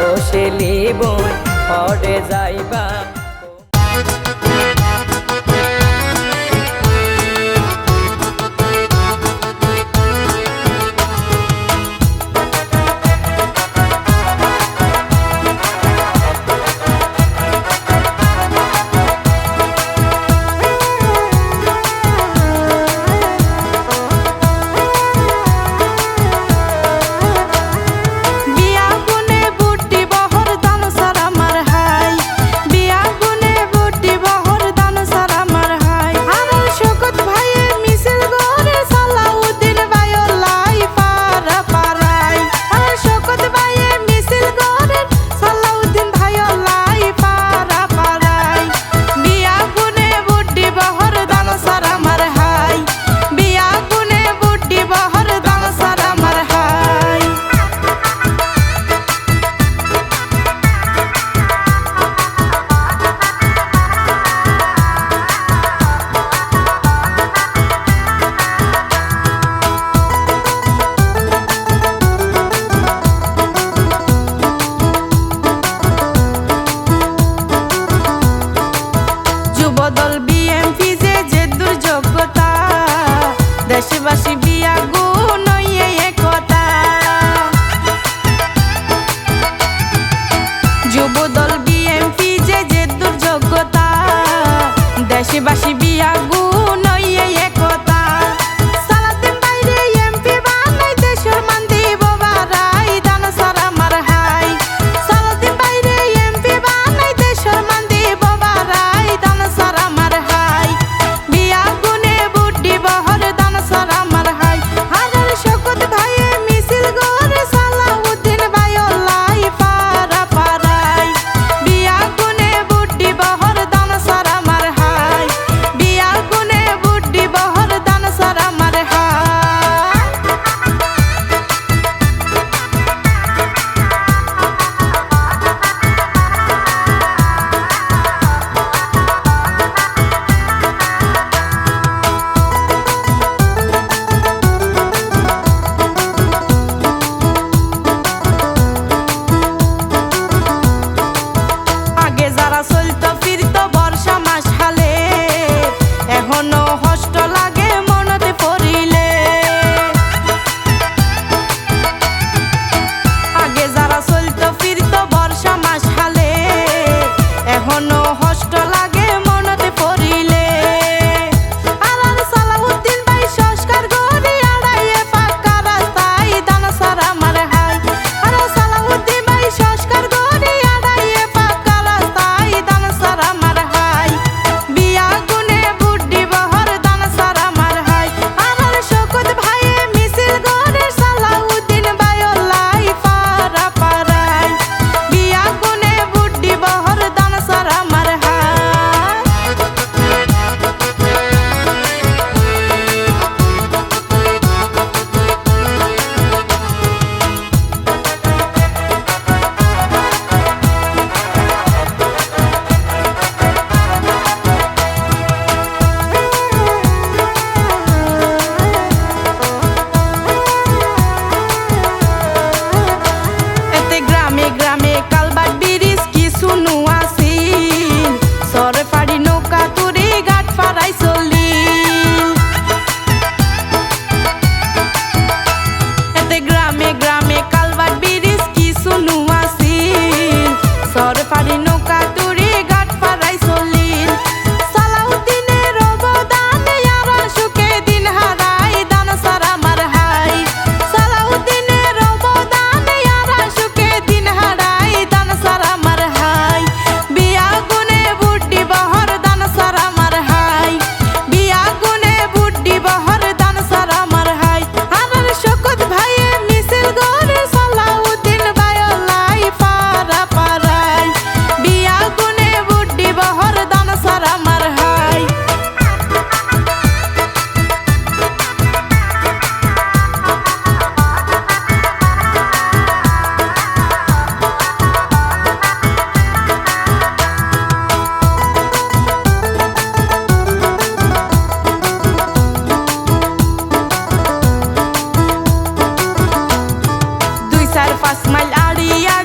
ও শিলি বোন পরে যাইবা দেশবাসী বিয়া গুণ একতা যুবদল বিএমপি যে দুর্যোগ্যতা দেশবাসী বিয়া গুণ একতা সালাদিন বাইরে এমপি বানাই দেশের মান দিব বাড়াই দান সারা মার হাই সালাদিন বাইরে এমপি বানাই দেশের মান দিব বাড়াই দান সারা মার হাই বিয়া গুণে বুদ্ধি বহর দান সারা মার হাই হাজার শকত ভাইয়ে মিছিল গড়ে সালাউদ্দিন ভাইলাই পারা পারাই বিয়া গুণে বুদ্ধি বহর দান সারা মার হাই বিয়া গুণে বুদ্ধি বহর দান সারা মার হাই আগে যারা চলতো ফিরতো বর্ষা মাস হালে এখনো কষ্ট লাগে মনতে পড়িলে আগে যারা চলতো ফিরতো বর্ষা মাস হালে এখনো কষ্ট লাগে মনতে পড়িলে আর সালাউদ্দিন ভাই সংস্কার গড়ি আড়াইয়ে পাকা রাস্তায় দান সারা মার হাই আর সালাউদ্দিন ভাই সংস্কার গড়ি আড়াইয়ে পাকা রাস্তায় দান সারা মার হাই বিয়া গুণে বুদ্ধি বহর দান সারা মার হাই আর শকত ভাইয়ে মিছিল গড়ে সালাউদ্দিন ভাইলাই পারা পারাই বিয়া গুণে বুদ্ধি বহর দান সারা মার হাই এতে গ্রামে গ্রামে কালবাট ব্রিজ কিছু নুয়াছিল সরে পাড়ি নৌকা তুরি ঘাট পাড়াই চলি এতে গ্রামে গ্রামে কালবাট ব্রিজ কিছু নুয়াছিল সরে পাড়ি নৌকা তুরি ঘাট পাড়াই চলি সালাউদ্দিনের অবদানে আর সুখে দিন হারাই দান সারা মার হাই সালাউদ্দিনের অবদানে আর সুখে দিন হারাই দান সারা মার হাই বিয়া গুণে বুদ্ধি বহর দান সারা মার হাই বিয়া গুণে বুদ্ধি বহর দান সারা মার হাই আর শকত ভাইয়ে মিছিল গড়ে সালাউদ্দিন ভাইলাই পারা পারাই বিয়া গুণে বুদ্ধি বহর দান সারা মার হাই দুই চার পাঁচ মাইল আড়িয়া